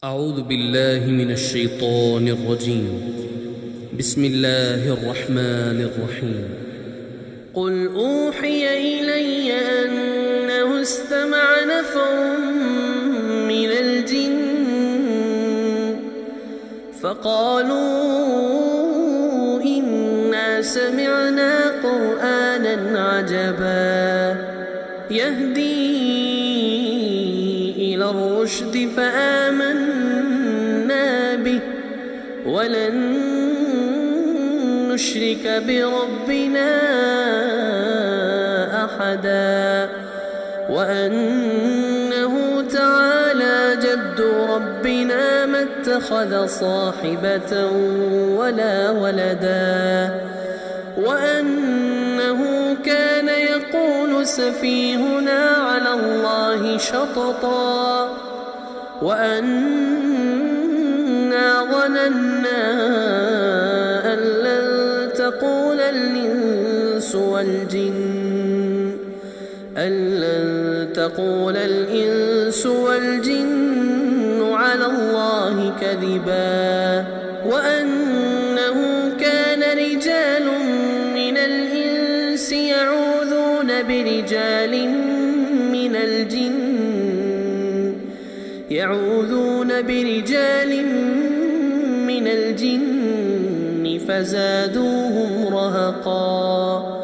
أعوذ بالله من الشيطان الرجيم. بسم الله الرحمن الرحيم. قل أوحي إلي أنه استمع نفر من الجن فقالوا إنا سمعنا قرآنا عجبا يهدي إلى الرشد فآمنا به ولن نشرك بربنا أحدا وأنه تعالى جد ربنا ما اتخذ صاحبة ولا ولدا وأنه كان يقول سفيهنا على الله شططا وأنا ظننا أن لن تقول الإنس والجن على الله كذبا وأنه كان رجال من الإنس يعوذون برجال من الجن فزادوهم رهقا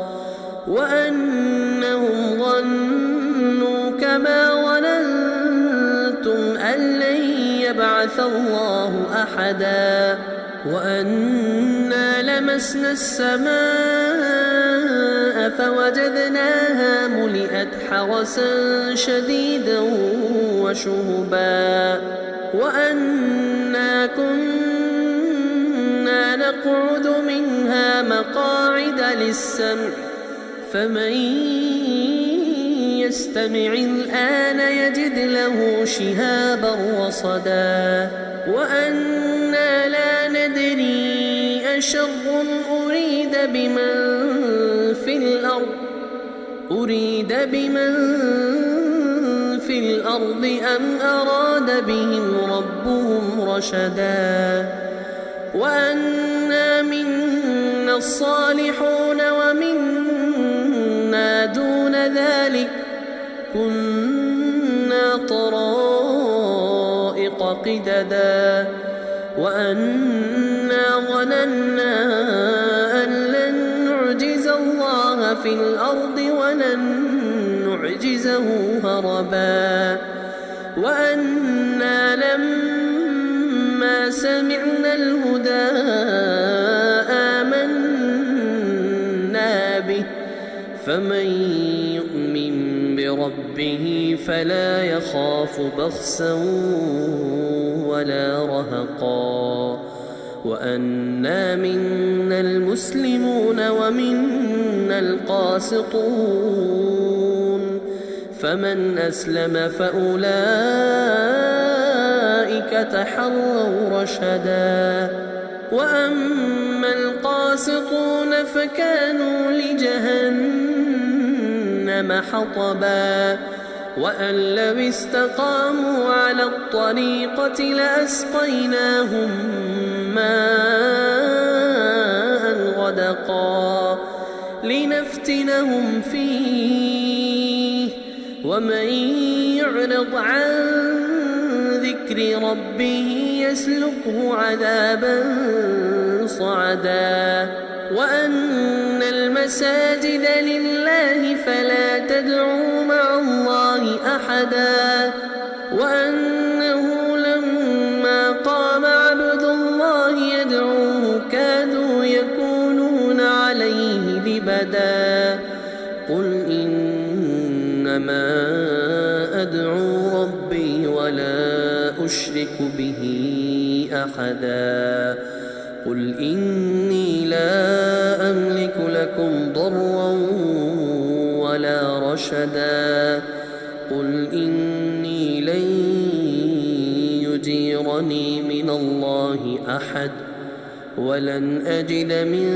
وأنهم ظنوا كما ظننتم أن لن يبعث الله أحدا وأنا لمسنا السماء فوجدناها ملئت حرسا شديدا وشهبا وأنا كنا نقعد منها مقاعد للسمع فمن يستمع الآن يجد له شهابا رصدا وأنا لا ندري أشر أريد بمن في الأرض أم أراد بهم ربهم رشدا وأنا منا الصالحون ومنا دون ذلك كنا طرائق قددا وأنا ظننا أن لن نعجز الله في الأرض ولن نعجزه هربا وأنا لما سمعنا الهدى آمنا به فمن يؤمن بربه فلا يخاف بخسا ولا رهقا وأنا منا المسلمون ومنا القاسطون فمن أسلم فأولئك تحروا رشدا وأما القاسطون فكانوا لجهنم حطبا وأن لو استقاموا على الطريقة لأسقيناهم ماء غدقا لنفتنهم فيه ومن يعرض عن ذكر ربه يسلكه عذابا صعدا وأن المساجد لله فلا تدعوا مع الله أحدا وأنه لما قام عبد الله يدعوه كادوا يكونون عليه لبدا قل إنما أدعو ربي ولا أشرك به أحدا قل إني لا أملك لكم ضرا ولا رشدا قل إني لن يجيرني من الله أحد ولن أجد من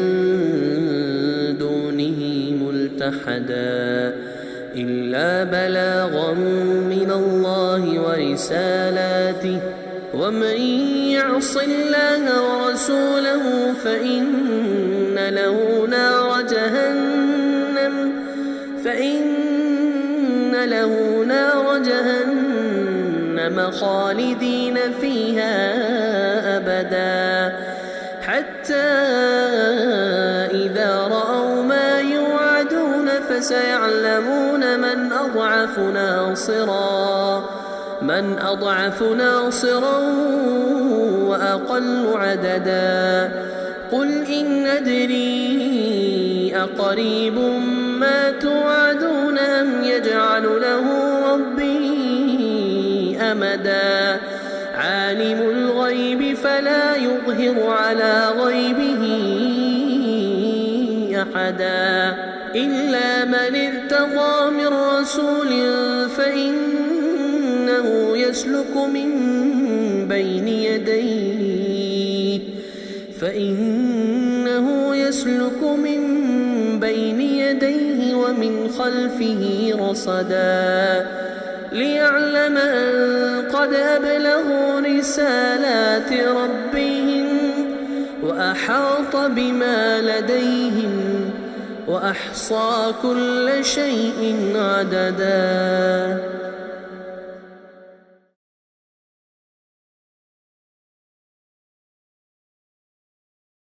دونه ملتحدا إلا بلاغا من الله ورسالاته ومن يعص الله ورسوله فإن له نار جهنم خالدين فيها أبدا حتى إذا رأوا ما يوعدون فسيعلمون من أضعف ناصرا وأقل عددا قل إن أدري أقريب ما توعدون أم يجعل له ربي أمدا عالم الغيب فلا يظهر على غيبه أحدا إلا من ارتضى من رسول فإنه يسلك من بين يديه ومن خلفه رصدا ليعلم أن قد أبلغوا رسالات ربهم وأحاط بما لديهم وأحصى كل شيء عددا.